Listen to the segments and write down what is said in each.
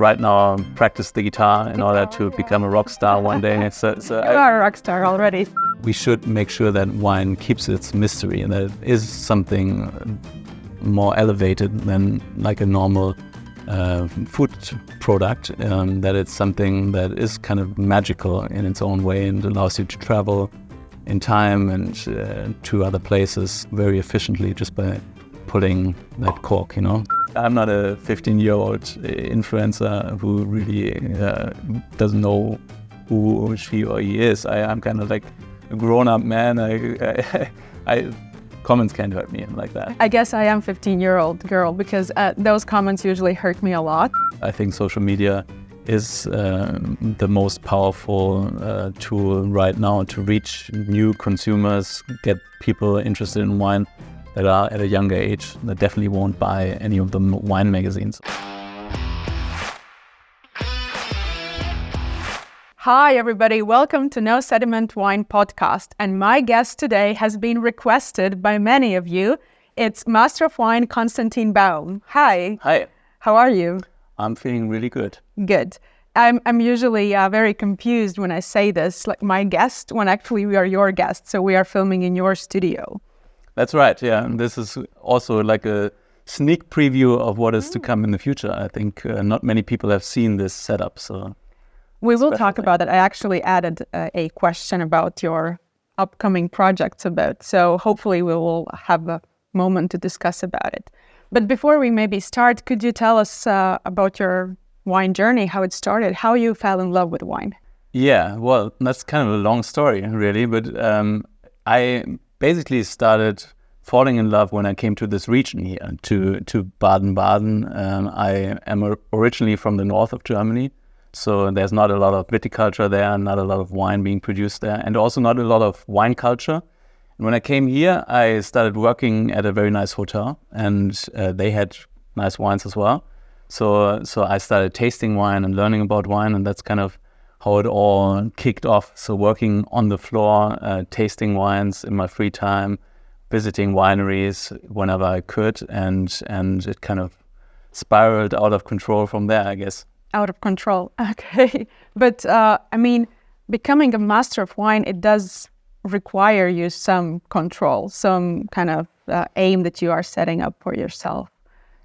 Right now, I practice the guitar in order to become a rock star one day. You are a rock star already. We should make sure that wine keeps its mystery and that it is something more elevated than like a normal food product, that it's something that is kind of magical in its own way and allows you to travel in time and to other places very efficiently just by pulling that cork, you know. I'm not a 15-year-old influencer who really doesn't know who she or he is. I'm kind of like a grown-up man. I comments can't hurt me like that. I guess I am 15-year-old girl because those comments usually hurt me a lot. I think social media is the most powerful tool right now to reach new consumers, get people interested in wine that are at a younger age that definitely won't buy any of the wine magazines. Hi everybody, welcome to No Sediment Wine Podcast, and my guest today has been requested by many of you. It's Master of Wine Konstantin Baum. Hi. Hi. How are you? I'm feeling really good. Good. I'm usually very confused when I say this, like my guest, when actually we are your guest, so we are filming in your studio. That's right, yeah. And this is also like a sneak preview of what is to come in the future. I think not many people have seen this setup, so... We will talk about it. I actually added a question about your upcoming projects so hopefully we will have a moment to discuss about it. But before we maybe start, could you tell us about your wine journey, how it started, how you fell in love with wine? Yeah, well, that's kind of a long story, really, but I basically started falling in love when I came to this region here, to Baden-Baden. I am originally from the north of Germany. So there's not a lot of viticulture there, not a lot of wine being produced there, and also not a lot of wine culture. And when I came here, I started working at a very nice hotel, and they had nice wines as well. So I started tasting wine and learning about wine, and that's kind of how it all kicked off. So working on the floor, tasting wines in my free time, visiting wineries whenever I could, and it kind of spiraled out of control from there, I guess. Out of control. Okay. But I mean, becoming a master of wine, it does require you some control, some kind of aim that you are setting up for yourself.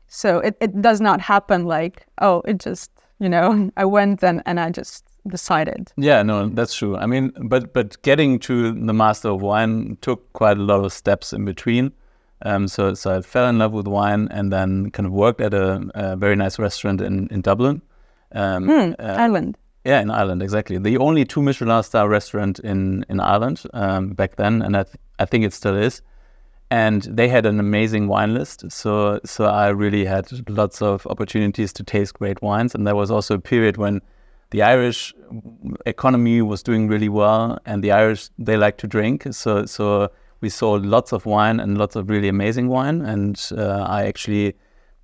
So it does not happen like, oh, it just, I went and I just decided. Yeah, no, that's true. I mean, but getting to the master of wine took quite a lot of steps in between. So I fell in love with wine and then kind of worked at a very nice restaurant in Dublin. Ireland. Yeah, in Ireland, exactly. The only 2 Michelin star restaurant in Ireland back then, and I think it still is. And they had an amazing wine list, so I really had lots of opportunities to taste great wines. And there was also a period when the Irish economy was doing really well, and the Irish, they like to drink. So we sold lots of wine and lots of really amazing wine. And I actually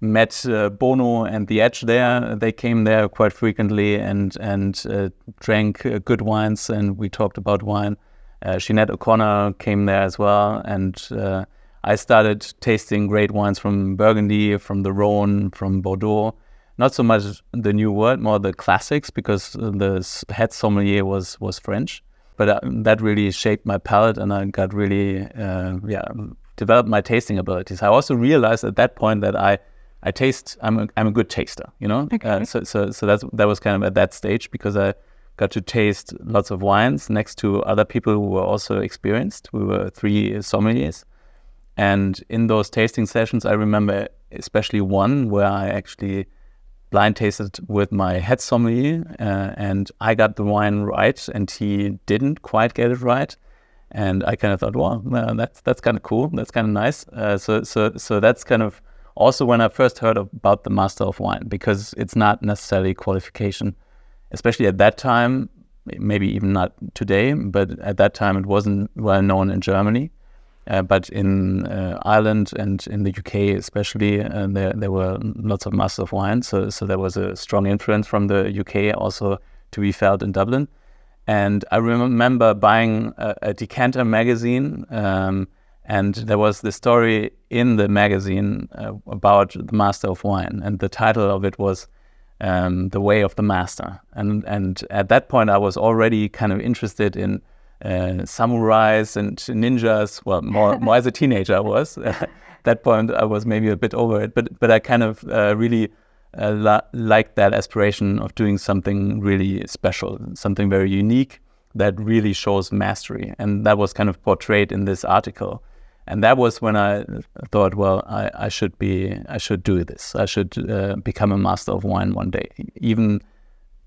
met Bono and The Edge there. They came there quite frequently and drank good wines, and we talked about wine. Sinead O'Connor came there as well, and I started tasting great wines from Burgundy, from the Rhone, from Bordeaux. Not so much the new world, more the classics, because the head sommelier was French. But that really shaped my palate, and I got really developed my tasting abilities. I also realized at that point that I'm a good taster, Okay. So that was kind of at that stage, because I got to taste lots of wines next to other people who were also experienced. We were 3 sommeliers, and in those tasting sessions, I remember especially one where I actually blind tasted with my head sommelier, and I got the wine right, and he didn't quite get it right. And I kind of thought, well, that's kind of cool. That's kind of nice. So that's kind of also when I first heard about the Master of Wine, because it's not necessarily qualification, especially at that time, maybe even not today, but at that time it wasn't well known in Germany. But in Ireland and in the UK especially, there were lots of Masters of Wine. So there was a strong influence from the UK also to be felt in Dublin. And I remember buying a decanter magazine, and there was the story in the magazine about the Master of Wine. And the title of it was the way of the master. And at that point, I was already kind of interested in samurais and ninjas. Well, more as a teenager I was. At that point, I was maybe a bit over it, but I kind of really liked that aspiration of doing something really special, something very unique that really shows mastery. And that was kind of portrayed in this article. And that was when I thought, well, I should do this. I should become a master of wine one day, even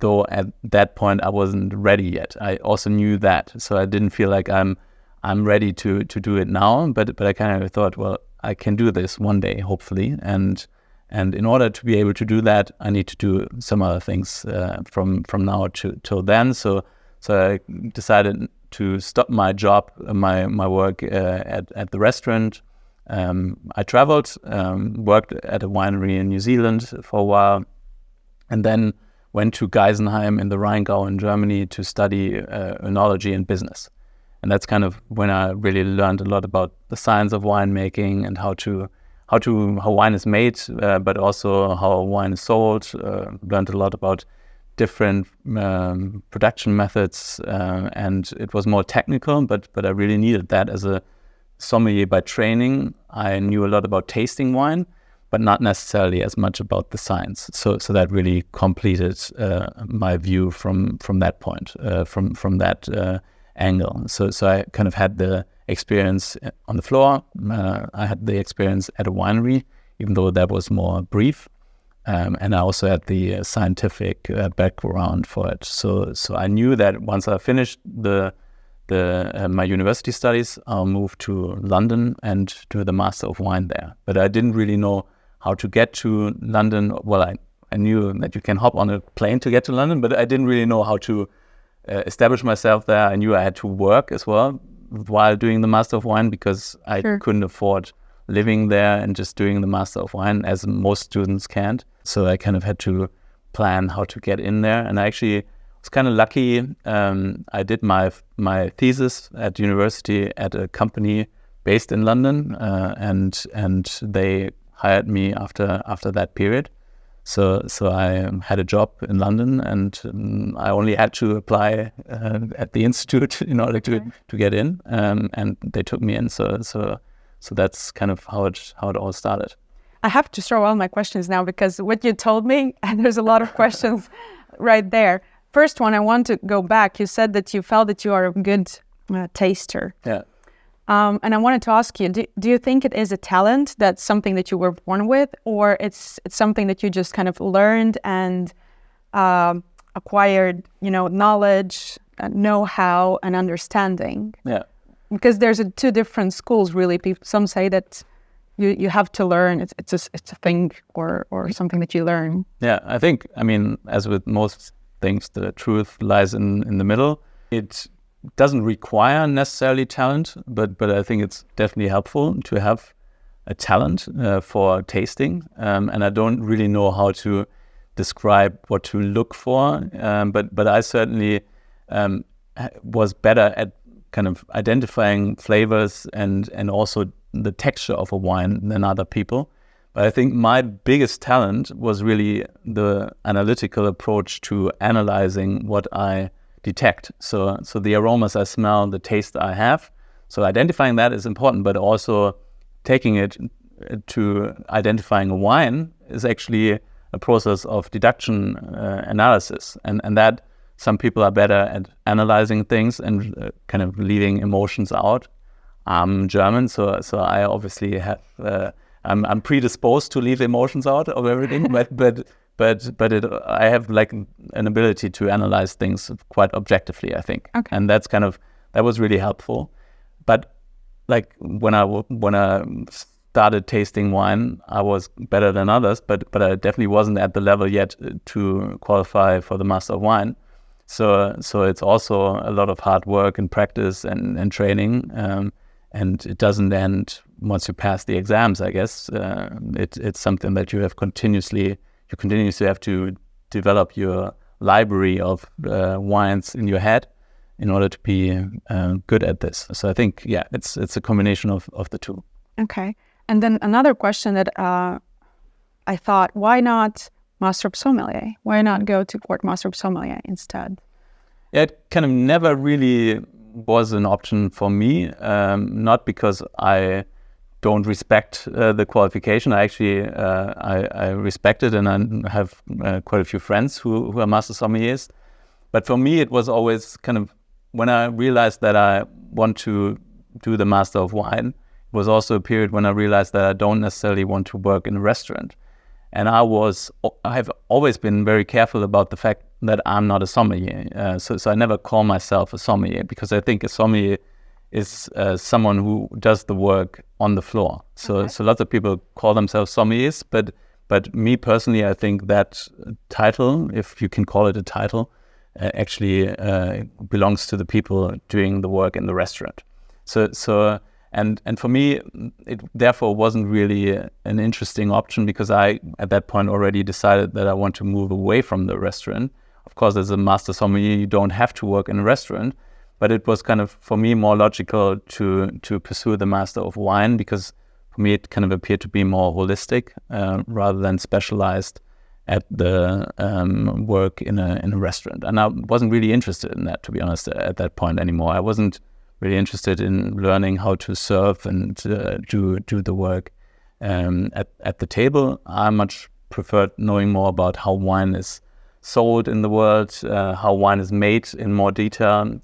though at that point I wasn't ready yet. I also knew that, so I didn't feel like I'm ready to do it now. But I kind of thought, well, I can do this one day, hopefully. And in order to be able to do that, I need to do some other things from now till then. So I decided to stop my job, my work at the restaurant. I traveled, worked at a winery in New Zealand for a while, and then went to Geisenheim in the Rheingau in Germany to study enology and business. And that's kind of when I really learned a lot about the science of winemaking and how wine is made, but also how wine is sold. Learned a lot about different production methods, and it was more technical, but I really needed that as a sommelier by training. I knew a lot about tasting wine, but not necessarily as much about the science. So that really completed my view from that point, from that angle. So I kind of had the experience on the floor. I had the experience at a winery, even though that was more brief. And I also had the scientific background for it. So I knew that once I finished my university studies, I'll move to London and do the Master of Wine there. But I didn't really know how to get to London. Well, I knew that you can hop on a plane to get to London, but I didn't really know how to establish myself there. I knew I had to work as well while doing the Master of Wine, because I couldn't afford living there and just doing the Master of Wine, as most students can't. So I kind of had to plan how to get in there. And I actually was kind of lucky. I did my thesis at university at a company based in London, and they hired me after that period. So I had a job in London, and I only had to apply at the institute in order to get in, and they took me in. So that's kind of how it all started. I have to throw all my questions now, because what you told me, and there's a lot of questions right there. First one, I want to go back. You said that you felt that you are a good taster. Yeah. And I wanted to ask you, do you think it is a talent, that's something that you were born with, or it's something that you just kind of learned and acquired, knowledge, know-how, and understanding? Yeah. Because there's two different schools, really. Some say that you have to learn. It's a thing or something that you learn. Yeah, I think, as with most things, the truth lies in the middle. It doesn't require necessarily talent, but I think it's definitely helpful to have a talent for tasting. And I don't really know how to describe what to look for, but I certainly was better at kind of identifying flavors and also the texture of a wine than other people. But I think my biggest talent was really the analytical approach to analyzing what I detect. So the aromas I smell, the taste I have. So identifying that is important, but also taking it to identifying a wine is actually a process of deduction analysis. And that some people are better at analyzing things and kind of leaving emotions out. I'm German, so I obviously have I'm predisposed to leave emotions out of everything, but I have like an ability to analyze things quite objectively, I think. Okay. And that was really helpful. But like when I started tasting wine, I was better than others, but I definitely wasn't at the level yet to qualify for the Master of Wine. So it's also a lot of hard work and practice and training, and it doesn't end once you pass the exams, I guess. It's something that you continuously have to develop your library of wines in your head in order to be good at this. So I think, it's a combination of the two. Okay. And then another question that I thought, why not Master of Sommelier? Why not go to Court Master of Sommelier instead? Yeah, it kind of never really was an option for me, not because I don't respect the qualification. I actually I respect it, and I have quite a few friends who are master sommeliers. But for me, it was always kind of, when I realized that I want to do the Master of Wine, it was also a period when I realized that I don't necessarily want to work in a restaurant. And I have always been very careful about the fact that I'm not a sommelier. So I never call myself a sommelier, because I think a sommelier is someone who does the work on the floor. So lots of people call themselves sommeliers, but me personally, I think that title, if you can call it a title, actually belongs to the people doing the work in the restaurant. And for me, it therefore wasn't really an interesting option, because I, at that point, already decided that I want to move away from the restaurant. Of course, as a master sommelier, you don't have to work in a restaurant, but it was kind of, for me, more logical to pursue the Master of Wine, because for me, it kind of appeared to be more holistic rather than specialized at the work in a restaurant. And I wasn't really interested in that, to be honest, at that point anymore. I wasn't really interested in learning how to serve and do the work at the table. I much preferred knowing more about how wine is sold in the world, how wine is made in more detail.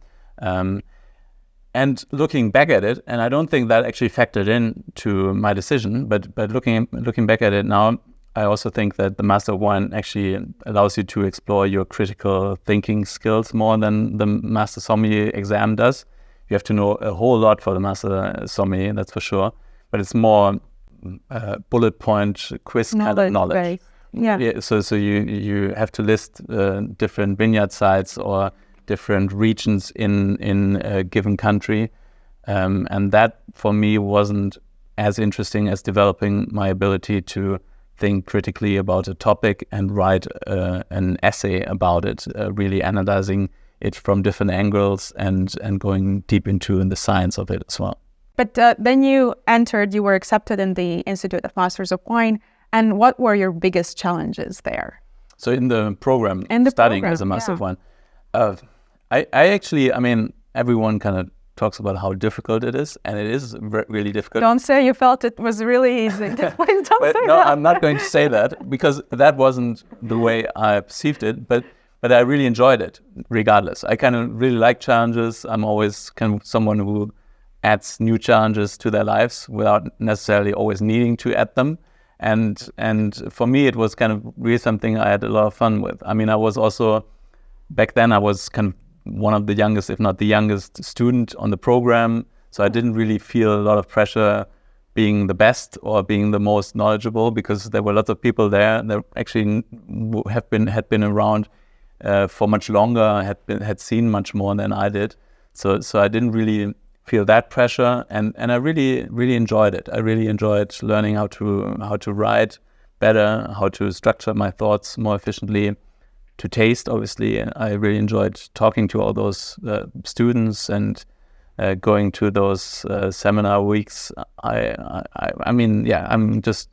And looking back at it, and I don't think that actually factored in to my decision, but looking back at it now, I also think that the Master of Wine actually allows you to explore your critical thinking skills more than the Master Sommelier exam does. You have to know a whole lot for the Master Sommelier, that's for sure, but it's more bullet point quiz kind of knowledge. Right. Yeah. So you have to list different vineyard sites or different regions in a given country, and that for me wasn't as interesting as developing my ability to think critically about a topic and write an essay about it, really analyzing it from different angles and going deep into the science of it as well. But then you were accepted in the Institute of Masters of Wine, and what were your biggest challenges there? So in the program, studying as a Master of Wine, I actually, I mean, everyone kind of talks about how difficult it is, and it is really difficult. Don't say you felt it was really easy. Please don't say no, that. I'm not going to say that, because that wasn't the way I perceived it, but I really enjoyed it regardless. I kind of really like challenges. I'm always kind of someone who adds new challenges to their lives without necessarily always needing to add them. And for me, it was kind of really something I had a lot of fun with. I mean, I was also, back then I was kind of one of the youngest, if not the youngest student on the program. So I didn't really feel a lot of pressure being the best or being the most knowledgeable, because there were lots of people there that actually had been around for much longer, had seen much more than I did. So I didn't really feel that pressure, and I really enjoyed it. I really enjoyed learning how to write better, how to structure my thoughts more efficiently, to taste, obviously. And I really enjoyed talking to all those students and going to those seminar weeks. I mean, yeah, I'm just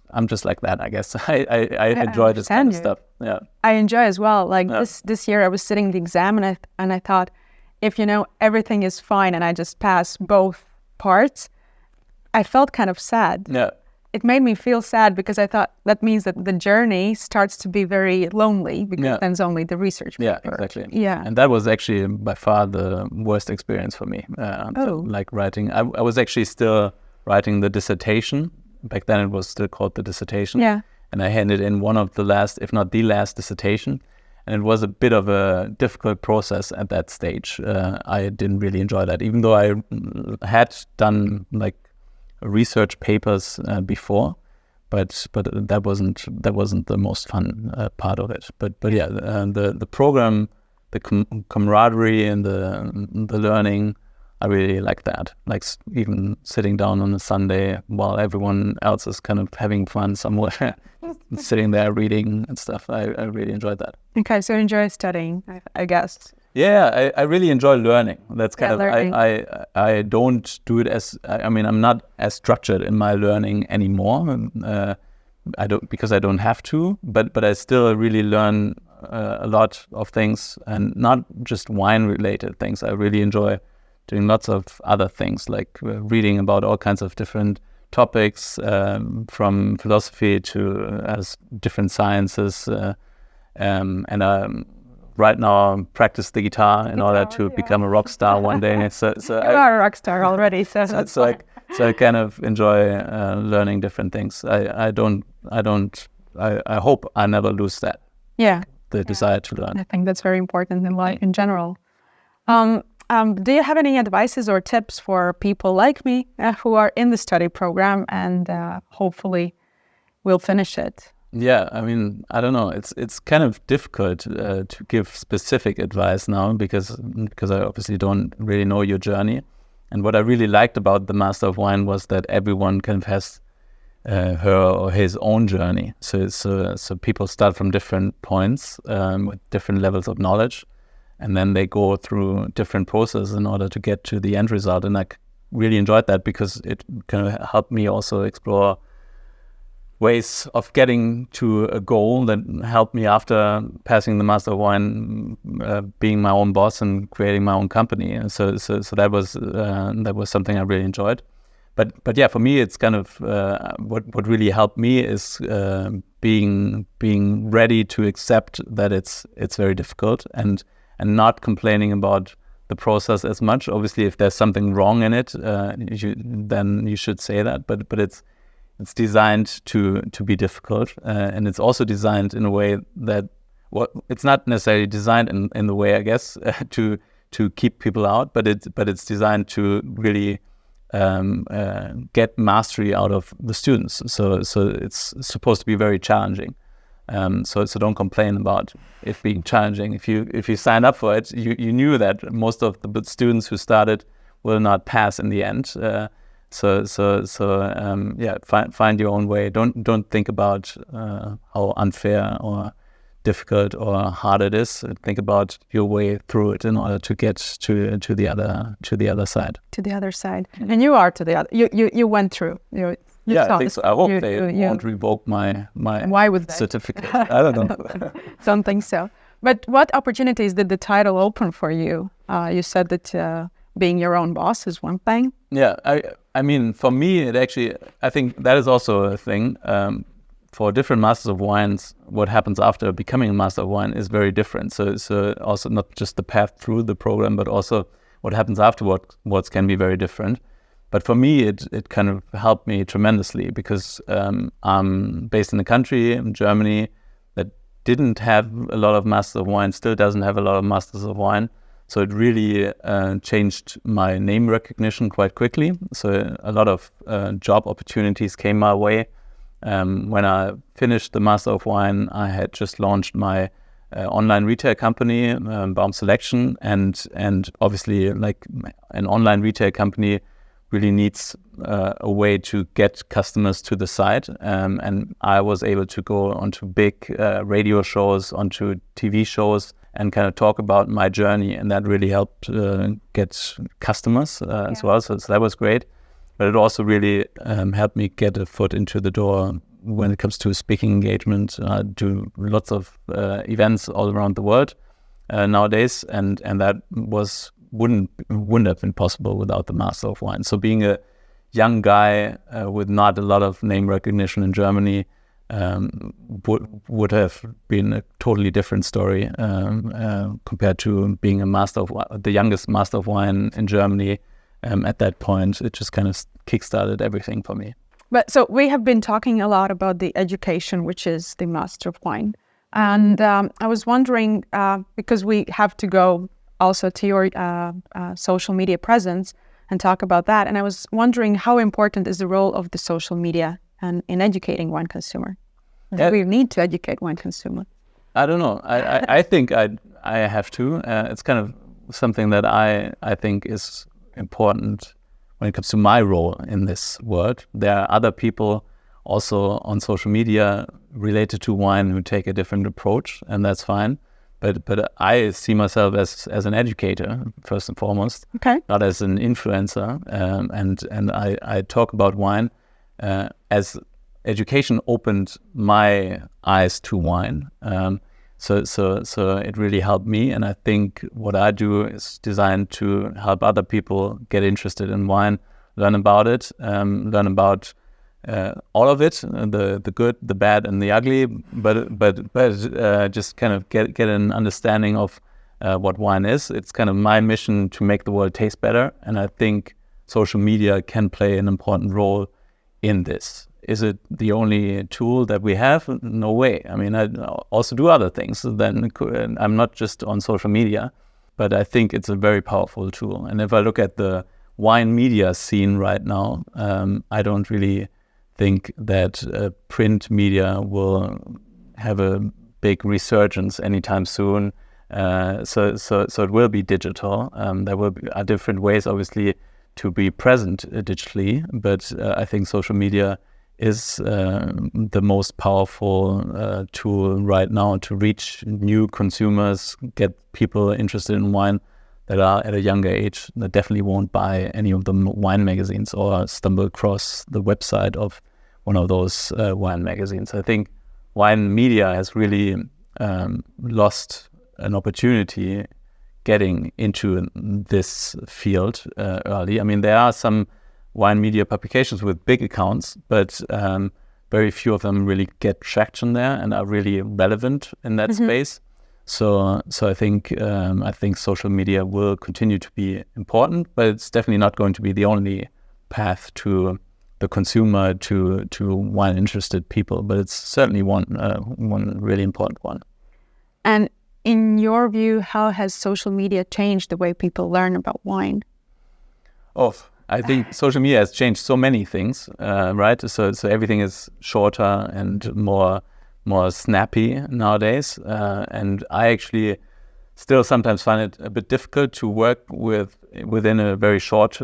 like that, I guess. I enjoy this kind of stuff. Yeah, I enjoy as well. Like this year, I was sitting the exam, and I thought, if everything is fine and I just pass both parts, I felt kind of sad. Yeah. It made me feel sad, because I thought that means that the journey starts to be very lonely, because then it's only the research paper. Yeah, exactly. Yeah. And that was actually by far the worst experience for me. Like writing. I was actually still writing the dissertation. Back then it was still called the dissertation. Yeah. And I handed in one of the last, if not the last, dissertation. And it was a bit of a difficult process at that stage. I didn't really enjoy that, even though I had done like research papers before, but that wasn't the most fun part of it. But yeah, the program, the camaraderie and the learning, I really like that. Like even sitting down on a Sunday while everyone else is kind of having fun somewhere, sitting there reading and stuff. I really enjoyed that. Okay, so you enjoy studying, I guess. Yeah, I really enjoy learning. That's kind of learning. I don't do it as, I mean, I'm not as structured in my learning anymore. because I don't have to, but I still really learn a lot of things, and not just wine related things. I really enjoy doing lots of other things, like reading about all kinds of different topics, from philosophy to different sciences, and right now practice the guitar in order to become a rock star one day. So you are a rock star already. So I kind of enjoy learning different things. I hope I never lose that. Yeah. The desire to learn. I think that's very important in life in general. Do you have any advices or tips for people like me who are in the study program and hopefully will finish it? Yeah, I mean, I don't know. It's kind of difficult to give specific advice now because I obviously don't really know your journey. And what I really liked about the Master of Wine was that everyone kind of has her or his own journey. So people start from different points with different levels of knowledge, and then they go through different processes in order to get to the end result. And I really enjoyed that because it kind of helped me also explore ways of getting to a goal that helped me after passing the Master of Wine, being my own boss and creating my own company. And so that was something I really enjoyed. But yeah, for me, it's kind of what really helped me is being ready to accept that it's very difficult and not complaining about the process as much. Obviously, if there's something wrong in it, then you should say that. But it's designed to be difficult, and it's also designed in a way that it's not necessarily designed in the way, I guess, to keep people out, but it's designed to really get mastery out of the students. So it's supposed to be very challenging. So don't complain about it being challenging. If you sign up for it, you knew that most of the students who started will not pass in the end. Find your own way. Don't think about how unfair or difficult or hard it is. Think about your way through it in order to get to the other side. To the other side, and you are to the other. You went through. I think so. I hope they won't revoke my Why would they? certificate. I don't know. Don't think so. But what opportunities did the title open for you? You said that being your own boss is one thing. Yeah, I mean, for me, I think that is also a thing. For different Masters of Wines, what happens after becoming a Master of Wine is very different. So also not just the path through the program, but also what happens afterwards can be very different. But for me, it kind of helped me tremendously because I'm based in a country, in Germany, that didn't have a lot of Masters of Wine, still doesn't have a lot of Masters of Wine. So it really changed my name recognition quite quickly. So a lot of job opportunities came my way. When I finished the Master of Wine, I had just launched my online retail company, Baum Selection, and obviously, like an online retail company, really needs a way to get customers to the site. And I was able to go onto big radio shows, onto TV shows, and kind of talk about my journey, and that really helped get customers as well. So that was great. But it also really helped me get a foot into the door when it comes to speaking engagement. I do lots of events all around the world nowadays, and that wouldn't have been possible without the Master of Wine. So being a young guy with not a lot of name recognition in Germany would have been a totally different story compared to being the youngest Master of Wine in Germany. At that point, it just kind of kickstarted everything for me. But so we have been talking a lot about the education, which is the Master of Wine. And I was wondering, because we have to go also to your social media presence and talk about that. And I was wondering how important is the role of the social media and in educating wine consumer? Do we need to educate wine consumer? I don't know. I think I have to. It's kind of something that I think is important when it comes to my role in this world. There are other people also on social media related to wine who take a different approach, and that's fine. But I see myself as an educator first and foremost, not as an influencer. And I talk about wine as education opened my eyes to wine. So it really helped me, and I think what I do is designed to help other people get interested in wine, learn about it, learn about all of it, the good, the bad, and the ugly, but just kind of get an understanding of what wine is. It's kind of my mission to make the world taste better, and I think social media can play an important role in this. Is it the only tool that we have? No way. I mean, I also do other things. Then I'm not just on social media, but I think it's a very powerful tool. And if I look at the wine media scene right now, I don't really think that print media will have a big resurgence anytime soon. So it will be digital. There will be different ways, obviously, to be present digitally, but I think social media is the most powerful tool right now to reach new consumers, get people interested in wine that are at a younger age that definitely won't buy any of the wine magazines or stumble across the website of one of those wine magazines. I think wine media has really lost an opportunity getting into this field early. I mean, there are some wine media publications with big accounts, but very few of them really get traction there and are really relevant in that space. So I think social media will continue to be important, but it's definitely not going to be the only path to the consumer, to wine interested people. But it's certainly one really important one. And in your view, how has social media changed the way people learn about wine? I think social media has changed so many things, right? So everything is shorter and more snappy nowadays. And I actually still sometimes find it a bit difficult to work within a very short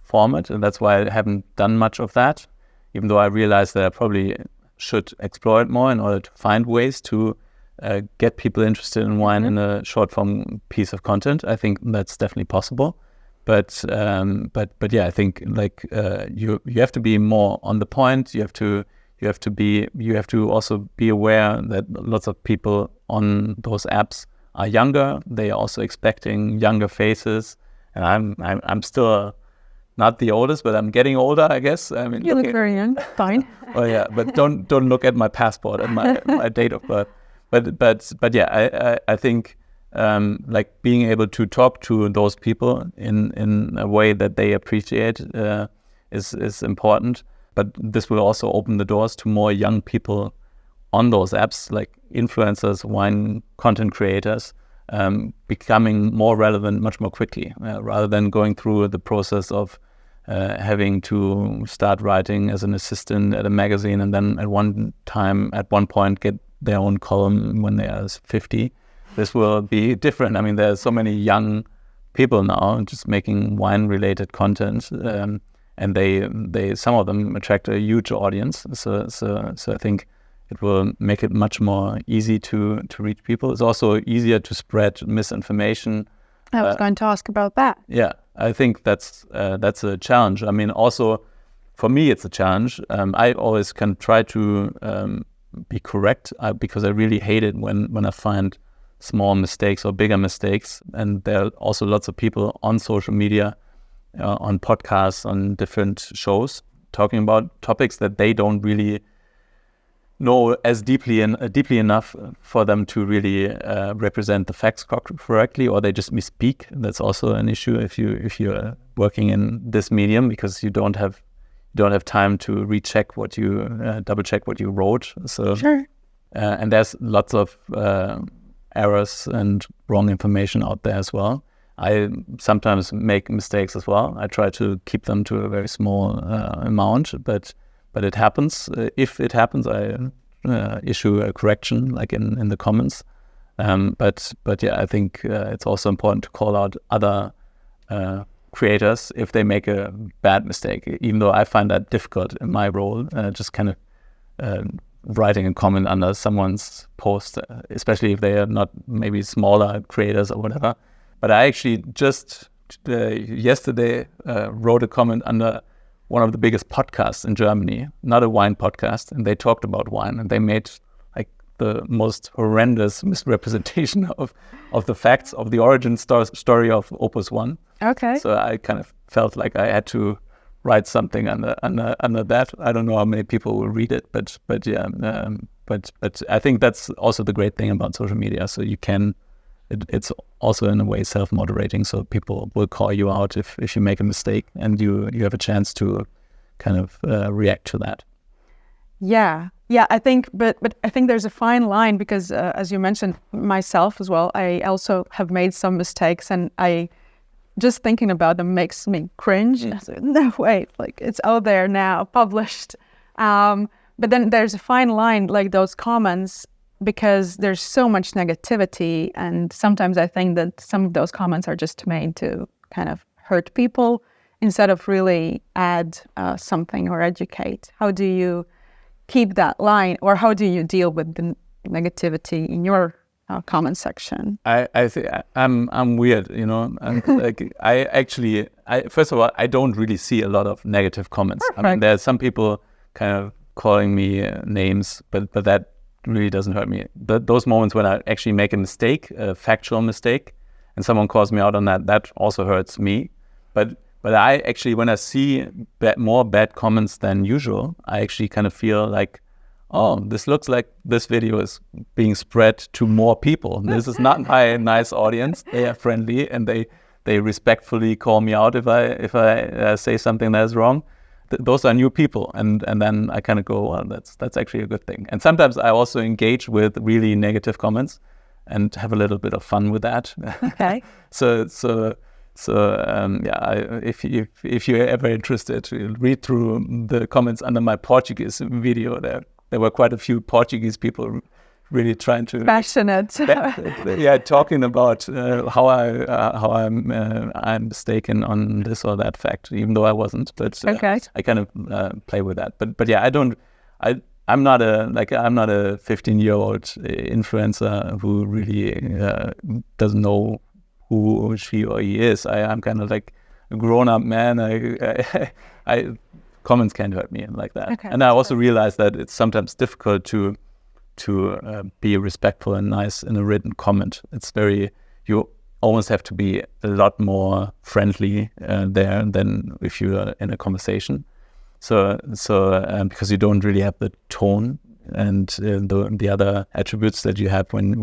format. And that's why I haven't done much of that, even though I realize that I probably should explore it more in order to find ways to get people interested in wine in a short form piece of content. I think that's definitely possible. But yeah, I think like you have to be more on the point. You have to also be aware that lots of people on those apps are younger. They are also expecting younger faces, and I'm still not the oldest, but I'm getting older, I guess. I mean, you look very young. Fine. Oh yeah, but don't look at my passport and my date of birth. But yeah, I think. Like being able to talk to those people in a way that they appreciate is important. But this will also open the doors to more young people on those apps, like influencers, wine content creators, becoming more relevant much more quickly, rather than going through the process of having to start writing as an assistant at a magazine and then at one point get their own column when they are 50. This will be different. I mean, there's so many young people now just making wine-related content, and they some of them attract a huge audience. So I think it will make it much more easy to reach people. It's also easier to spread misinformation. I was going to ask about that. Yeah, I think that's a challenge. I mean, also for me, it's a challenge. I always can try to be correct because I really hate it when I find small mistakes or bigger mistakes. And there are also lots of people on social media, on podcasts, on different shows, talking about topics that they don't really know as deeply enough for them to really represent the facts correctly, or they just misspeak. That's also an issue if you're working in this medium, because you don't have time to recheck what you double check what you wrote. So sure. And there's lots of errors and wrong information out there as well. I sometimes make mistakes as well. I try to keep them to a very small amount, but it happens. If it happens, I issue a correction, like in the comments. But yeah, I think it's also important to call out other creators if they make a bad mistake, even though I find that difficult in my role, just kind of writing a comment under someone's post, especially if they are not maybe smaller creators or whatever. But I actually just yesterday wrote a comment under one of the biggest podcasts in Germany, not a wine podcast, and they talked about wine, and they made like the most horrendous misrepresentation of the facts of the origin story of Opus One. Okay. So I kind of felt like I had to write something under that. I don't know how many people will read it, but yeah, but I think that's also the great thing about social media. So you can, it's also in a way self-moderating. So people will call you out if you make a mistake, and you have a chance to kind of react to that. Yeah. I think, but I think there's a fine line because, as you mentioned, myself as well, I also have made some mistakes, and I just thinking about them makes me cringe. I said, no, wait, like it's out there now, published. But then there's a fine line, like those comments, because there's so much negativity, and sometimes I think that some of those comments are just made to kind of hurt people instead of really add something or educate. How do you keep that line, or how do you deal with the negativity in your comment section? I think I'm weird, you know. Like I first of all, I don't really see a lot of negative comments. Perfect. I mean, there are some people kind of calling me names, but that really doesn't hurt me. Those moments when I actually make a mistake, a factual mistake, and someone calls me out on that also hurts me. But I actually, when I see more bad comments than usual, I actually kind of feel like, oh, this looks like this video is being spread to more people. This is not my nice audience. They are friendly, and they respectfully call me out if I say something that is wrong. Those are new people, and then I kind of go, well, that's actually a good thing. And sometimes I also engage with really negative comments and have a little bit of fun with that. Okay. If you're ever interested, read through the comments under my Portuguese video. There were quite a few Portuguese people really trying to passionate. Talking about how I'm mistaken on this or that fact, even though I wasn't. But okay. I kind of play with that. But yeah, I'm not a 15-year-old influencer who really doesn't know who she or he is. I'm kind of like a grown-up man. I comments can't hurt me like that. Okay, and I also realize that it's sometimes difficult to be respectful and nice in a written comment. You almost have to be a lot more friendly there than if you are in a conversation. So because you don't really have the tone and the other attributes that you have when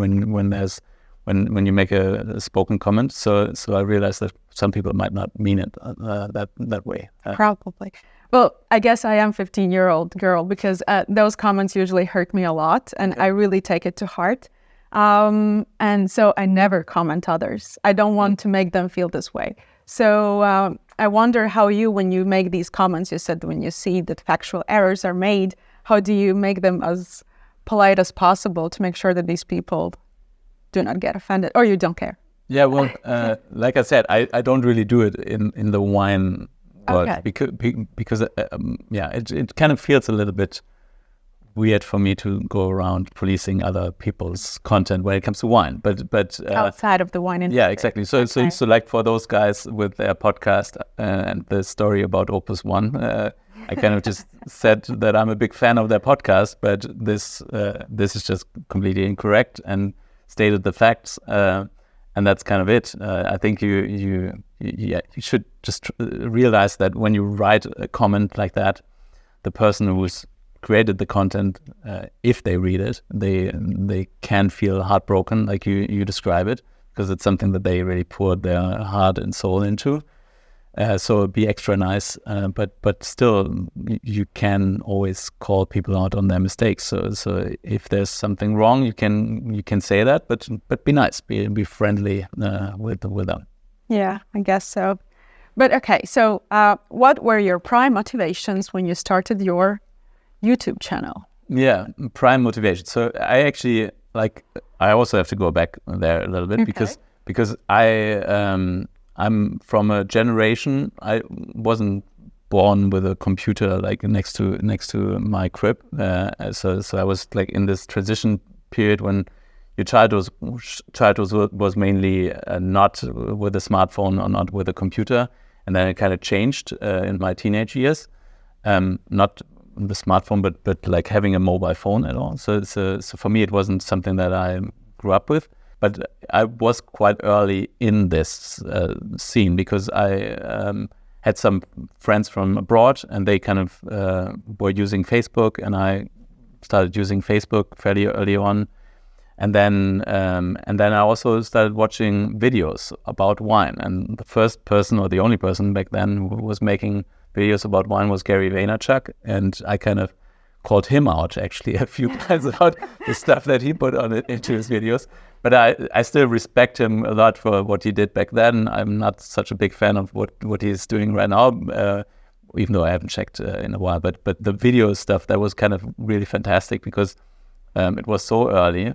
you make a spoken comment. So I realize that some people might not mean it that way. Probably. Well, I guess I am 15-year-old girl because those comments usually hurt me a lot, and I really take it to heart. And so I never comment others. I don't want to make them feel this way. So I wonder how when you make these comments, you said when you see that factual errors are made, how do you make them as polite as possible to make sure that these people do not get offended, or you don't care? Yeah, well, like I said, I don't really do it in the wine world. Okay. because it kind of feels a little bit weird for me to go around policing other people's content when it comes to wine. But outside of the wine industry. Yeah, exactly. So like for those guys with their podcast and the story about Opus One, I kind of just said that I'm a big fan of their podcast, but this is just completely incorrect and stated the facts. And that's kind of it. I think you should just realize that when you write a comment like that, the person who's created the content, if they read it, they can feel heartbroken, like you describe it, because it's something that they really poured their heart and soul into. So be extra nice, but still you can always call people out on their mistakes. So if there's something wrong, you can say that, but be nice, be friendly with them. Yeah, I guess so. But okay, so what were your prime motivations when you started your YouTube channel? Yeah, prime motivation. So I actually I also have to go back there a little bit. Okay. because I'm from a generation. I wasn't born with a computer like next to my crib. So I was like in this transition period when your childhood was mainly not with a smartphone or not with a computer, and then it kind of changed in my teenage years. not the smartphone, but like having a mobile phone at all. So for me, it wasn't something that I grew up with. But I was quite early in this scene because I had some friends from abroad, and they kind of were using Facebook, and I started using Facebook fairly early on. And then I also started watching videos about wine. And the first person, or the only person back then, who was making videos about wine was Gary Vaynerchuk. And I kind of called him out actually a few times about the stuff that he put on it into his videos. But I still respect him a lot for what he did back then. I'm not such a big fan of what he's doing right now, even though I haven't checked in a while. But the video stuff, that was kind of really fantastic because it was so early.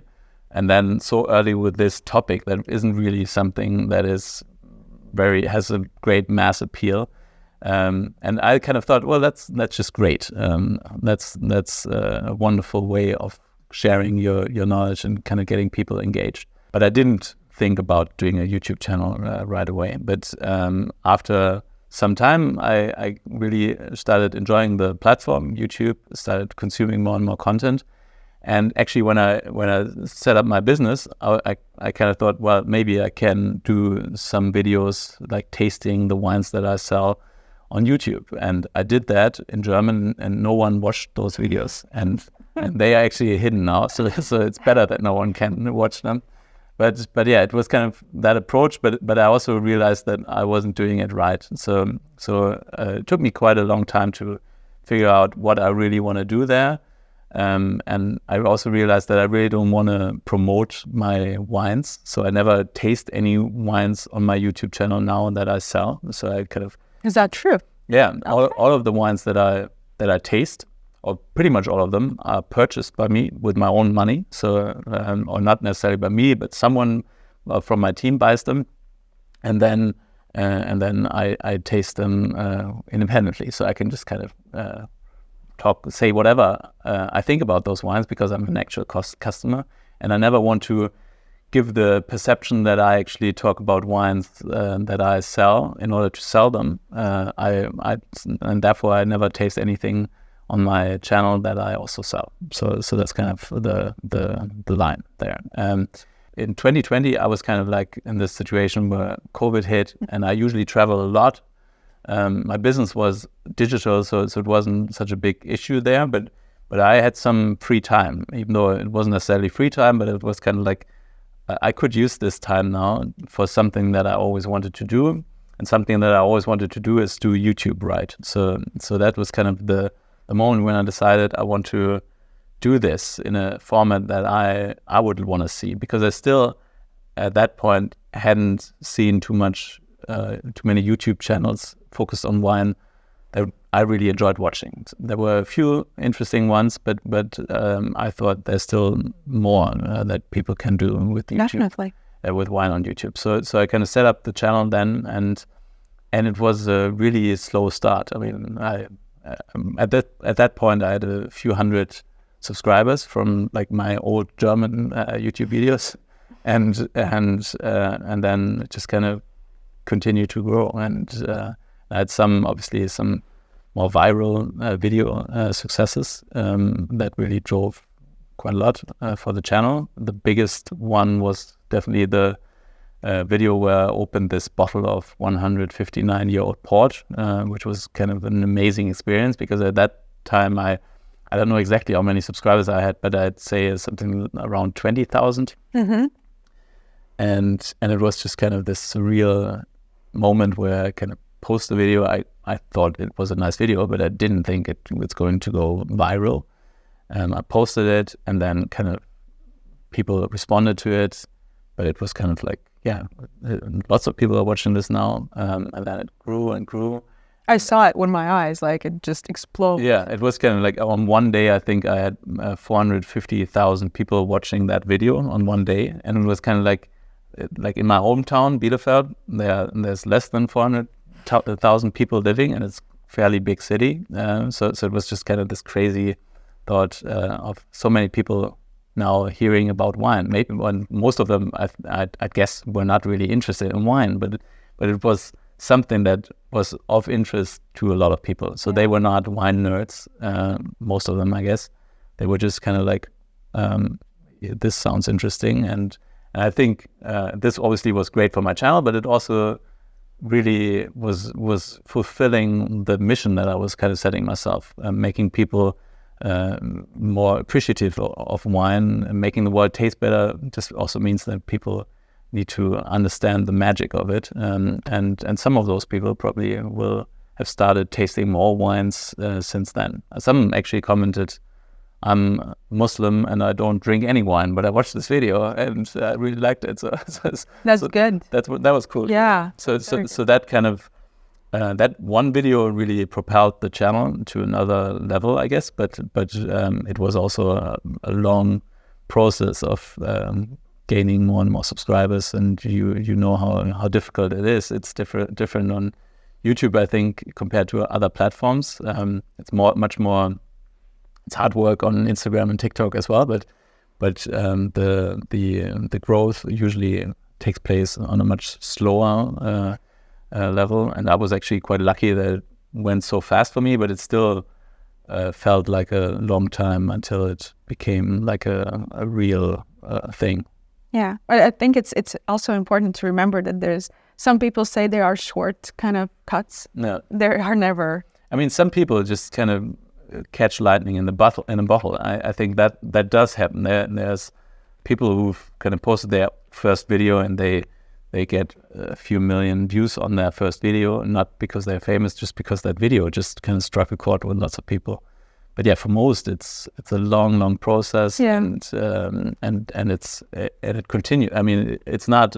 And then so early with this topic that isn't really something that has a great mass appeal. And I kind of thought, well, that's just great. That's a wonderful way of sharing your knowledge and kind of getting people engaged. But I didn't think about doing a YouTube channel right away. But after some time, I really started enjoying the platform, YouTube, started consuming more and more content. And actually, when I set up my business, I kind of thought, well, maybe I can do some videos like tasting the wines that I sell on YouTube. And I did that in German, and no one watched those videos. And they are actually hidden now, so it's better that no one can watch them. But yeah, it was kind of that approach. But I also realized that I wasn't doing it right. So it took me quite a long time to figure out what I really want to do there. And I also realized that I really don't want to promote my wines. So I never taste any wines on my YouTube channel now that I sell. So I kind of... Is that true? Yeah, okay. all of the wines that I taste, or pretty much all of them, are purchased by me with my own money. So, or not necessarily by me, but someone from my team buys them, and then I taste them independently. So I can just kind of say whatever I think about those wines because I'm an actual customer, and I never want to give the perception that I actually talk about wines that I sell in order to sell them. And therefore I never taste anything on my channel that I also sell. So that's kind of the line there. In 2020, I was kind of like in this situation where COVID hit, and I usually travel a lot. My business was digital, so it wasn't such a big issue there, but I had some free time, even though it wasn't necessarily free time, but it was kind of like I could use this time now for something that I always wanted to do, and something that I always wanted to do is do YouTube, right? So that was kind of the moment when I decided I want to do this in a format that I would want to see, because I still at that point hadn't seen too many YouTube channels focused on wine that I really enjoyed watching. There were a few interesting ones, but I thought there's still more that people can do with YouTube. Definitely. With wine on YouTube. So I kind of set up the channel then, and it was a really slow start. I mean, at that point I had a few hundred subscribers from like my old German YouTube videos, and then it just kind of continued to grow, and I had some more viral video successes that really drove quite a lot for the channel. The biggest one was definitely the video where I opened this bottle of 159-year-old port, which was kind of an amazing experience, because at that time I don't know exactly how many subscribers I had, but I'd say something around 20,000. Mm-hmm. And it was just kind of this surreal moment where I kind of post the video. I thought it was a nice video, but I didn't think it was going to go viral. I posted it, and then kind of people responded to it, but it was kind of like, yeah, lots of people are watching this now, and then it grew and grew. I saw it with my eyes, like it just exploded. Yeah, it was kind of like on one day, I think I had 450,000 people watching that video on one day, and it was kind of like in my hometown, Bielefeld, there's less than 400,000 people living, and it's a fairly big city. So it was just kind of this crazy thought of so many people now hearing about wine. Maybe most of them, I guess, were not really interested in wine, but it was something that was of interest to a lot of people. So they were not wine nerds, most of them, I guess. They were just kind of like, this sounds interesting. And I think this obviously was great for my channel, but it also really was fulfilling the mission that I was kind of setting myself, making people more appreciative of wine, and making the world taste better. Just also means that people need to understand the magic of it, and some of those people probably will have started tasting more wines since then. Some actually commented, "I'm Muslim and I don't drink any wine, but I watched this video and I really liked it." So that's good. That was cool. Yeah. So that kind of that one video really propelled the channel to another level, I guess. But it was also a long process of gaining more and more subscribers, and you know how difficult it is. It's different on YouTube, I think, compared to other platforms. It's much more. It's hard work on Instagram and TikTok as well, but the growth usually takes place on a much slower level. And I was actually quite lucky that it went so fast for me, but it still felt like a long time until it became like a real thing. Yeah, I think it's also important to remember that there's some people say there are short kind of cuts. No, there are never. I mean, some people just kind of catch lightning in a bottle. I think that does happen. There's people who've kind of posted their first video and they get a few million views on their first video, not because they're famous, just because that video just kind of struck a chord with lots of people. But yeah, for most, it's a long process, and it continues. I mean, it's not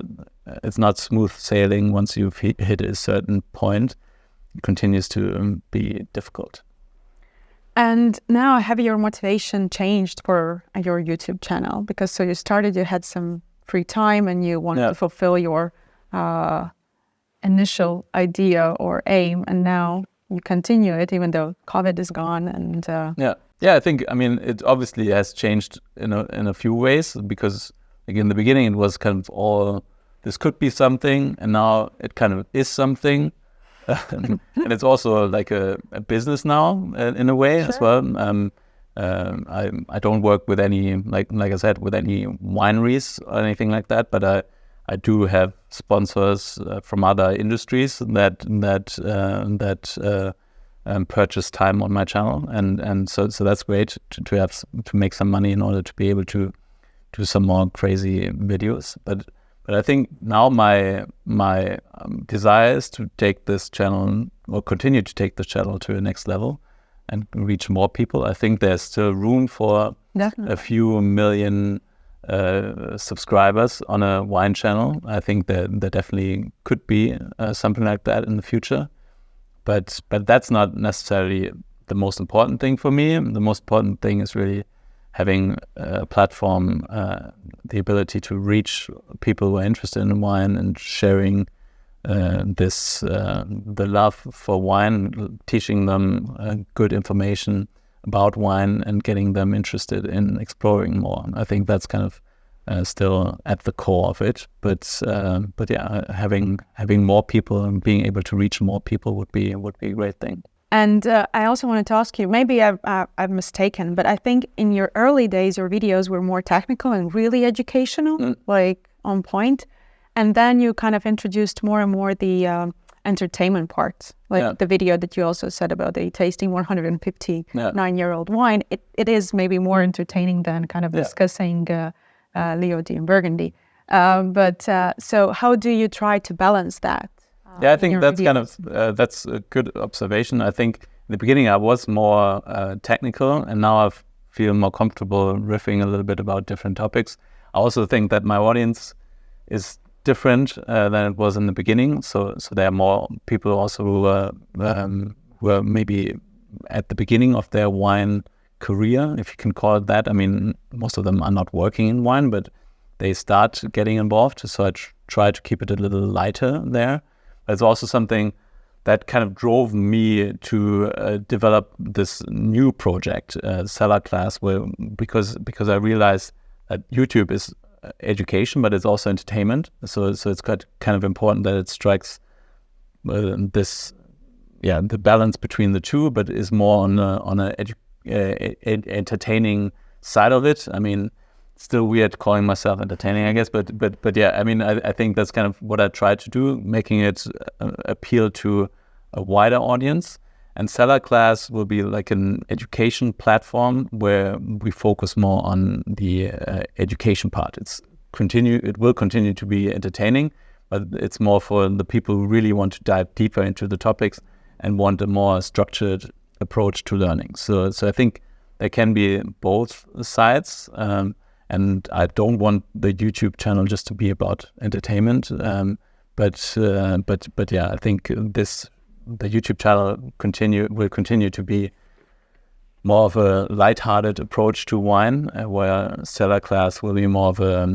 smooth sailing once you've hit a certain point. It continues to be difficult. And now, have your motivation changed for your YouTube channel? Because so you started, you had some free time, and you wanted to fulfill your initial idea or aim, and now you continue it even though COVID is gone. And I think, I mean, it obviously has changed in a few ways, because like in the beginning it was kind of all this could be something, and now it kind of is something. And it's also like a business now in a way as well. I don't work with any like I said, with any wineries or anything like that, but I do have sponsors from other industries that purchase time on my channel, and so that's great to make some money in order to be able to do some more crazy videos. But I think now my desire is to take this channel, or continue to take the channel to the next level and reach more people. I think there's still room for a few million subscribers on a wine channel. I think there definitely could be something like that in the future. But that's not necessarily the most important thing for me. The most important thing is really having a platform, the ability to reach people who are interested in wine, and sharing the love for wine, teaching them good information about wine, and getting them interested in exploring more. I think that's kind of still at the core of it. But yeah, having more people and being able to reach more people would be a great thing. And I also wanted to ask you, maybe I've mistaken, but I think in your early days, your videos were more technical and really educational, like on point. And then you kind of introduced more and more the entertainment part, like the video that you also said about the tasting 159-year-old wine. It is maybe more entertaining than kind of discussing Leo D and Burgundy. So how do you try to balance that? I think that's videos? Kind of that's a good observation. I think in the beginning I was more technical, and now I feel more comfortable riffing a little bit about different topics. I also think that my audience is different than it was in the beginning. So there are more people also who are maybe at the beginning of their wine career, if you can call it that. I mean, most of them are not working in wine, but they start getting involved. So I try to keep it a little lighter there. But it's also something that kind of drove me to develop this new project, Cellar Class, because I realized that YouTube is education, but it's also entertainment. So it's kind of important that it strikes the balance between the two, but is more on a entertaining side of it. I mean, still weird calling myself entertaining, I guess, but yeah, I mean, I think that's kind of what I try to do, making it appeal to a wider audience. And Cellar Class will be like an education platform where we focus more on the education part. It will continue to be entertaining, but it's more for the people who really want to dive deeper into the topics and want a more structured approach to learning. So I think there can be both sides, and I don't want the YouTube channel just to be about entertainment. But yeah, I think the YouTube channel will continue to be more of a lighthearted approach to wine, where Cellar Class will be more of a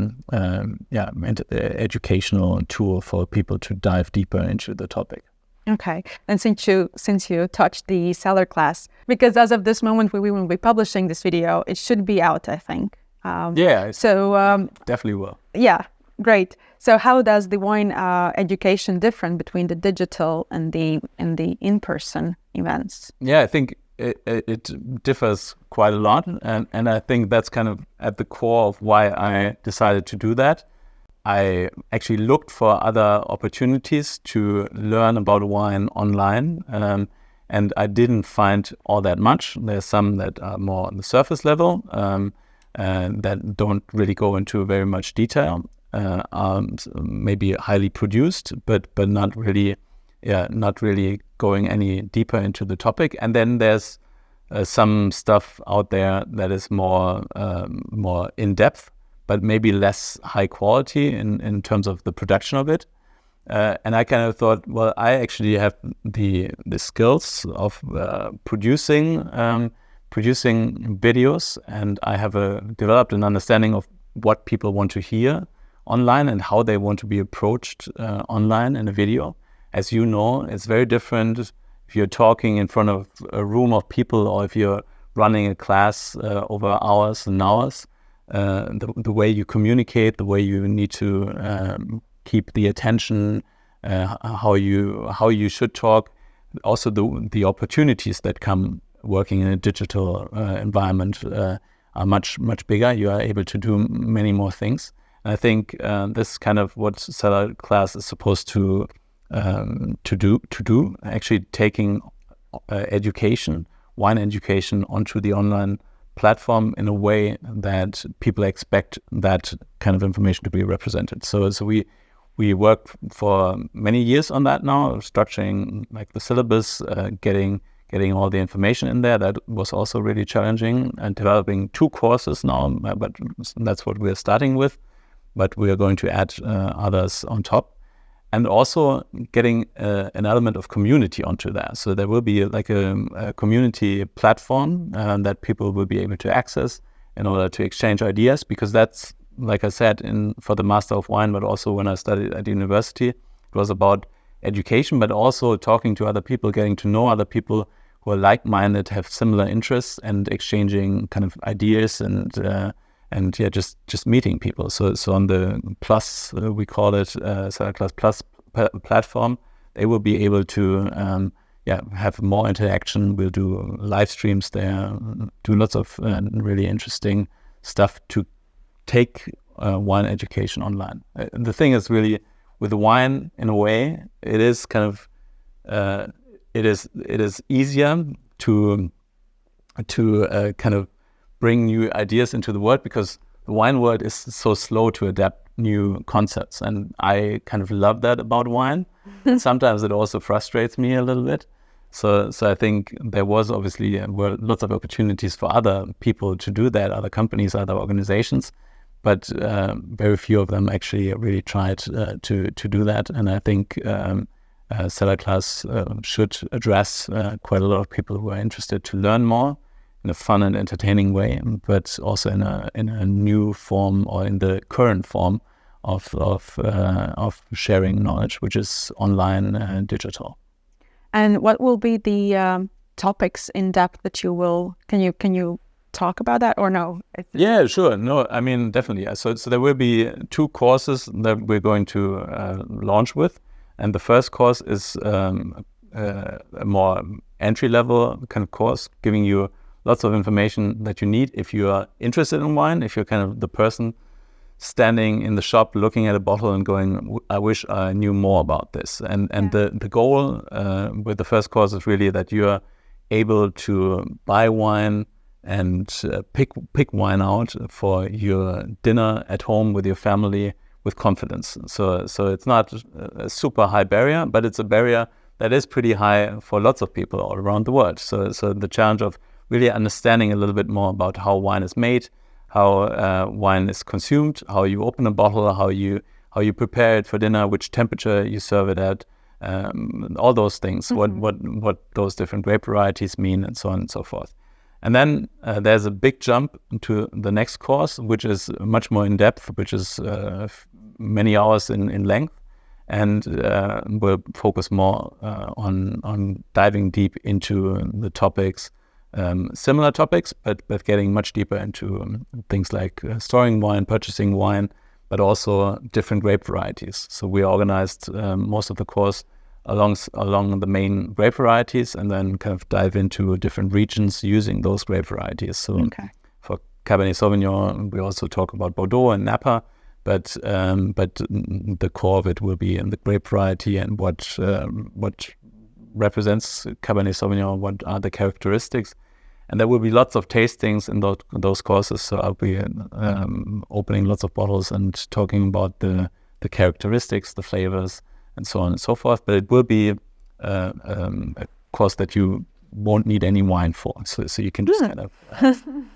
educational tool for people to dive deeper into the topic. Okay, and since you touched the Cellar Class, because as of this moment we will be publishing this video, it should be out, I think. Definitely will. Yeah, great. So how does the wine education different between the digital and the in-person events? Yeah, I think it differs quite a lot, and I think that's kind of at the core of why I decided to do that. I actually looked for other opportunities to learn about wine online, and I didn't find all that much. There's some that are more on the surface level, that don't really go into very much detail, maybe highly produced, but not really going any deeper into the topic. And then there's some stuff out there that is more in depth, but maybe less high quality in terms of the production of it. And I kind of thought, well, I actually have the skills of producing videos, and I have developed an understanding of what people want to hear online and how they want to be approached online in a video. As you know, it's very different if you're talking in front of a room of people or if you're running a class over hours and hours. The way you communicate, the way you need to keep the attention, how you should talk, also the opportunities that come working in a digital environment are much bigger. You are able to do many more things. And I think this is kind of what Cellar Class is supposed to do. Actually, taking wine education onto the online platform in a way that people expect that kind of information to be represented. So we worked for many years on that now, structuring like the syllabus, getting all the information in there. That was also really challenging, and developing 2 courses now, but that's what we're starting with. But we are going to add others on top. And also getting an element of community onto that. So there will be like a community platform that people will be able to access in order to exchange ideas, because that's, like I said, for the Master of Wine, but also when I studied at university, it was about education, but also talking to other people, getting to know other people who are like-minded, have similar interests, and exchanging kind of ideas and just meeting people. So on the Plus, we call it Cellar Class Plus platform, they will be able to have more interaction. We'll do live streams there, do lots of really interesting stuff to take wine education online. The thing is really with the wine, in a way, it is kind of it is easier to kind of bring new ideas into the world, because the wine world is so slow to adapt new concepts, and I kind of love that about wine. Sometimes it also frustrates me a little bit. So I think there were lots of opportunities for other people to do that, other companies, other organizations, but very few of them actually really tried to do that. And I think Cellar Class should address quite a lot of people who are interested to learn more in a fun and entertaining way, but also in a new form, or in the current form of sharing knowledge, which is online and digital. And what will be the topics in depth that you will? Can you talk about that, or no? Yeah, sure. No, I mean, definitely. So there will be 2 courses that we're going to launch with. And the first course is a more entry-level kind of course, giving you lots of information that you need if you are interested in wine, if you're kind of the person standing in the shop looking at a bottle and going, I wish I knew more about this. And the goal with the first course is really that you are able to buy wine and pick wine out for your dinner at home with your family with confidence. So it's not a super high barrier, but it's a barrier that is pretty high for lots of people all around the world. So the challenge of really understanding a little bit more about how wine is made, how wine is consumed, how you open a bottle, how you prepare it for dinner, which temperature you serve it at, all those things, what those different grape varieties mean, and so on and so forth. And then there's a big jump to the next course, which is much more in depth, which is many hours in length, and we'll focus more on diving deep into the topics, similar topics, but getting much deeper into things like storing wine, purchasing wine, but also different grape varieties. So we organized most of the course along the main grape varieties, and then kind of dive into different regions using those grape varieties. So for Cabernet Sauvignon, we also talk about Bordeaux and Napa, but the core of it will be in the grape variety and what represents Cabernet Sauvignon, what are the characteristics. And there will be lots of tastings in those courses. So I'll be opening lots of bottles and talking about the characteristics, the flavors, and so on and so forth. But it will be a course that you won't need any wine for. So you can just kind of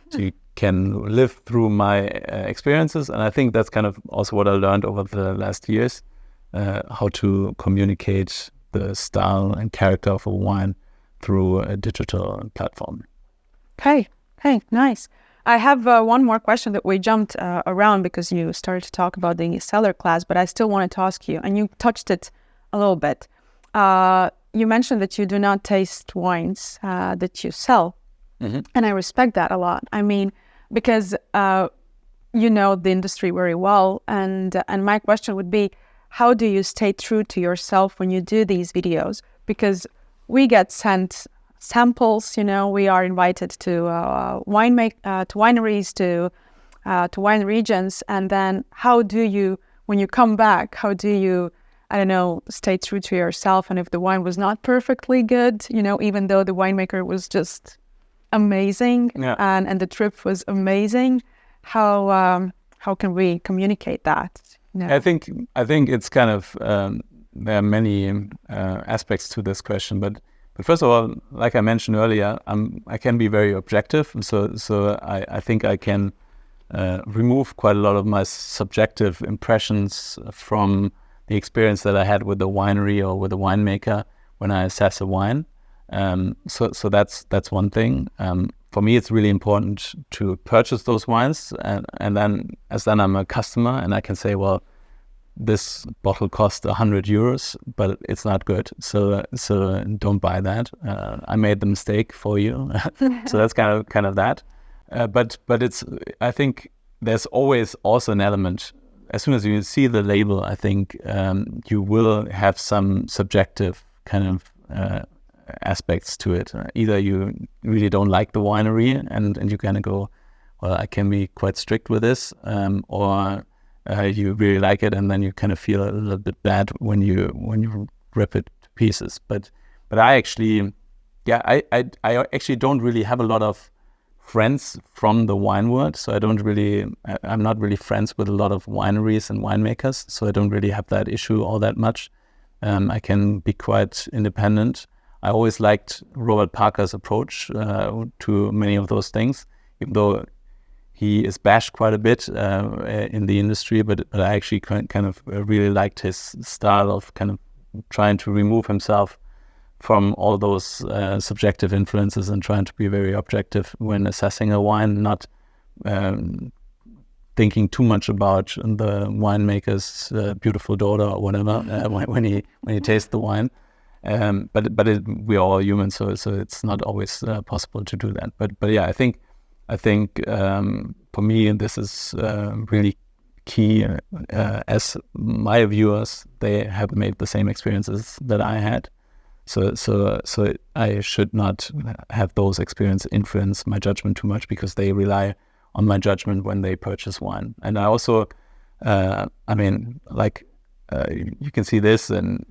so you can live through my experiences. And I think that's kind of also what I learned over the last years, how to communicate the style and character of a wine through a digital platform. Okay, nice. I have one more question that we jumped around because you started to talk about the Cellar Class, but I still wanted to ask you, and you touched it a little bit. You mentioned that you do not taste wines that you sell, and I respect that a lot. I mean, because you know the industry very well, and my question would be, how do you stay true to yourself when you do these videos? Because we get sent samples, we are invited to wineries, to wine regions, and then how do you, when you come back, how do you, I don't know, stay true to yourself? And if the wine was not perfectly good, even though the winemaker was just amazing, and the trip was amazing, how can we communicate that? I think it's kind of there are many aspects to this question, but first of all, like I mentioned earlier, I can be very objective, so I think I can remove quite a lot of my subjective impressions from the experience that I had with the winery or with the winemaker when I assess a wine. So that's one thing. For me, it's really important to purchase those wines, and then I'm a customer, and I can say, well, this bottle cost €100, but it's not good. So don't buy that. I made the mistake for you. So that's kind of that. But it's, I think there's always also an element. As soon as you see the label, I think you will have some subjective kind of aspects to it. Either you really don't like the winery and you kind of go, well, I can be quite strict with this, or you really like it, and then you kind of feel a little bit bad when you rip it to pieces. But I actually, I actually don't really have a lot of friends from the wine world, so I'm not really friends with a lot of wineries and winemakers, so I don't really have that issue all that much. I can be quite independent. I always liked Robert Parker's approach to many of those things, even though he is bashed quite a bit in the industry, but I actually kind of really liked his style of kind of trying to remove himself from all those subjective influences and trying to be very objective when assessing a wine, not thinking too much about the winemaker's beautiful daughter or whatever when he tastes the wine. But we are all human, so it's not always possible to do that. But yeah, I think for me, this is really key as my viewers, they have made the same experiences that I had. So I should not have those experiences influence my judgment too much, because they rely on my judgment when they purchase wine. And I also, you can see this, and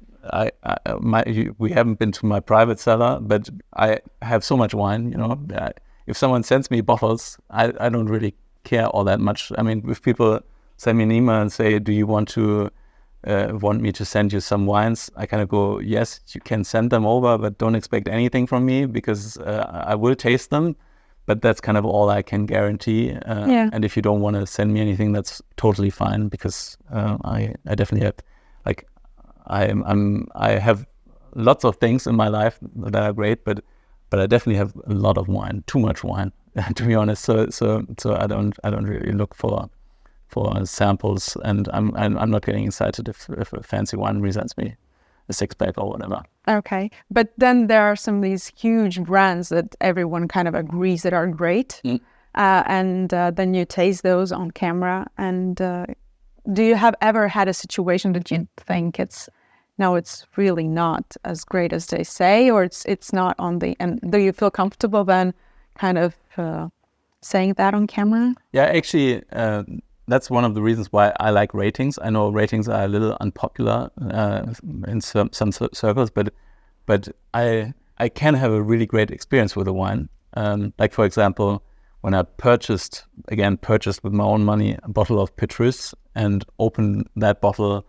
we haven't been to my private cellar, but I have so much wine, that if someone sends me bottles, I don't really care all that much. I mean, if people send me an email and say, do you want me to send you some wines, I kind of go, yes, you can send them over, but don't expect anything from me, because I will taste them, but that's kind of all I can guarantee. And if you don't want to send me anything, that's totally fine, because I definitely have, like, I have lots of things in my life that are great, but I definitely have a lot of wine, too much wine, to be honest. So I don't really look for samples, and I'm not getting excited if a fancy wine presents me a 6-pack or whatever. Okay, but then there are some of these huge brands that everyone kind of agrees that are great, and then you taste those on camera. And do you have ever had a situation that you think it's really not as great as they say, or it's not on the, and do you feel comfortable then kind of saying that on camera? Yeah, actually, that's one of the reasons why I like ratings. I know ratings are a little unpopular in some circles, but I can have a really great experience with a wine. Like, for example, when I purchased with my own money a bottle of Petrus and opened that bottle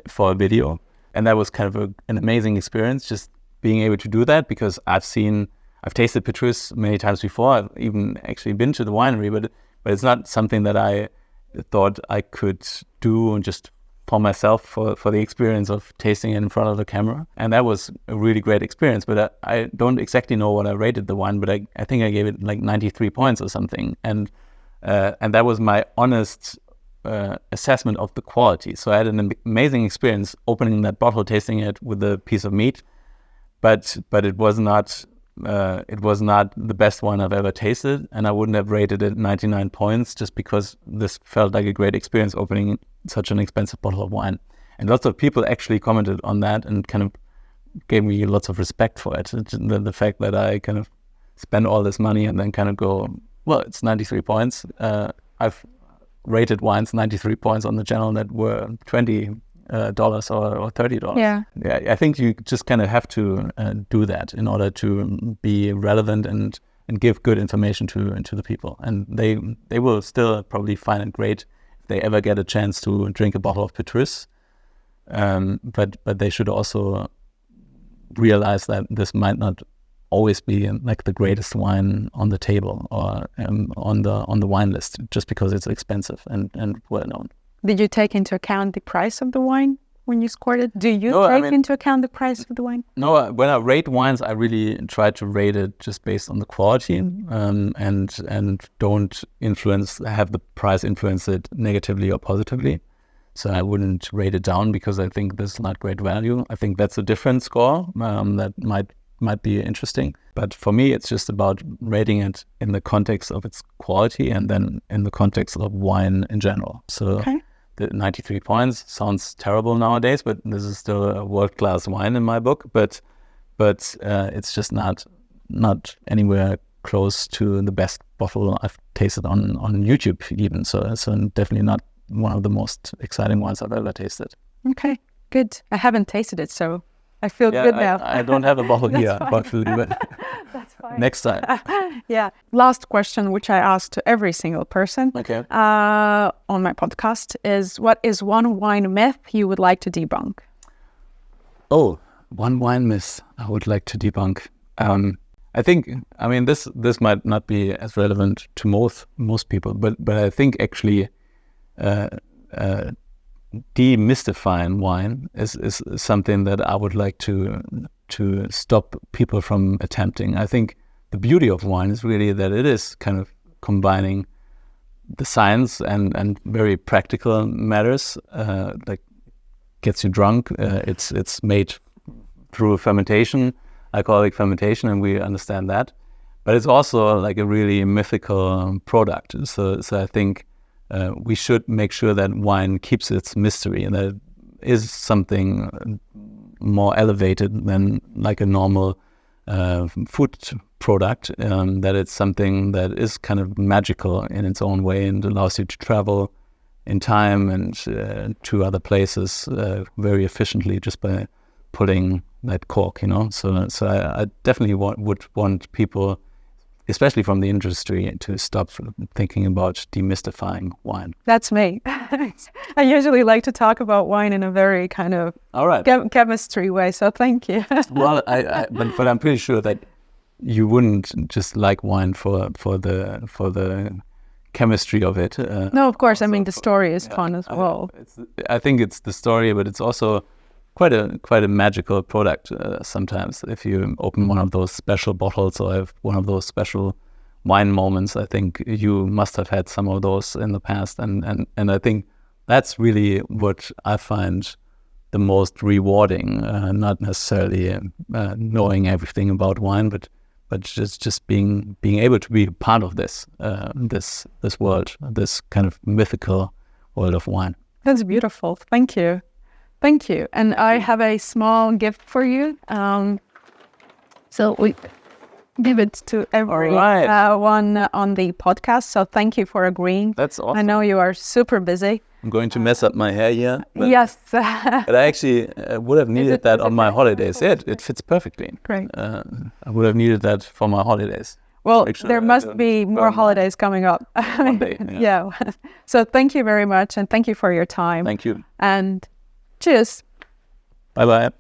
for a video. And that was kind of an amazing experience, just being able to do that, because I've tasted Petrus many times before. I've even actually been to the winery, but it's not something that I thought I could do just for myself, for the experience of tasting it in front of the camera. And that was a really great experience. But I don't exactly know what I rated the wine, but I think I gave it like 93 points or something. And that was my honest assessment of the quality. So I had an amazing experience opening that bottle, tasting it with a piece of meat, but it was not the best wine I've ever tasted, and I wouldn't have rated it 99 points just because this felt like a great experience opening such an expensive bottle of wine. And lots of people actually commented on that and kind of gave me lots of respect for it. The fact that I kind of spend all this money and then kind of go, well, it's 93 points. I've rated wines 93 points on the channel that were $20 or $30. Yeah, I think you just kind of have to do that in order to be relevant and give good information to the people. And they will still probably find it great if they ever get a chance to drink a bottle of Petrus. But they should also realize that this might not always be like the greatest wine on the table or on the wine list, just because it's expensive and well known. Did you take into account the price of the wine when you scored it? Do you take into account the price of the wine? No, when I rate wines, I really try to rate it just based on the quality, and don't have the price influence it negatively or positively. So I wouldn't rate it down because I think this is not great value. I think that's a different score that might be interesting. But for me, it's just about rating it in the context of its quality and then in the context of wine in general. So the 93 points sounds terrible nowadays, but this is still a world-class wine in my book. But it's just not anywhere close to the best bottle I've tasted on YouTube even. So definitely not one of the most exciting wines I've ever tasted. Okay, good. I haven't tasted it, so I feel good now. I don't have a bottle here, unfortunately, but that's fine. Next time. Yeah. Last question, which I ask to every single person on my podcast, is what is one wine myth you would like to debunk? Oh, one wine myth I would like to debunk. I think, this might not be as relevant to most people, but I think actually demystifying wine is something that I would like to stop people from attempting. I think the beauty of wine is really that it is kind of combining the science and very practical matters, like gets you drunk. It's made through fermentation, alcoholic fermentation, and we understand that. But it's also like a really mythical product. So I think we should make sure that wine keeps its mystery and that it is something more elevated than like a normal food product, that it's something that is kind of magical in its own way and allows you to travel in time and to other places very efficiently just by pulling that cork, So I definitely would want people, especially from the industry, to stop thinking about demystifying wine. That's me. I usually like to talk about wine in a very kind of chemistry way, so thank you. Well, but I'm pretty sure that you wouldn't just like wine for the chemistry of it. No, of course. I mean, the story is fun as well. I think it's the story, but it's also quite a magical product sometimes. If you open one of those special bottles or have one of those special wine moments, I think you must have had some of those in the past, and I think that's really what I find the most rewarding. Not necessarily knowing everything about wine, but just being able to be part of this world, this kind of mythical world of wine. That's beautiful. Thank you. Thank you. And I have a small gift for you. So we give it to every one on the podcast. So thank you for agreeing. That's awesome. I know you are super busy. I'm going to mess up my hair here. Yes. But I actually would have needed that on my holidays. It fits perfectly. Great. I would have needed that for my holidays. Well, there must be more holidays coming up. One day. Yeah. So thank you very much. And thank you for your time. Thank you. And cheers. Bye-bye.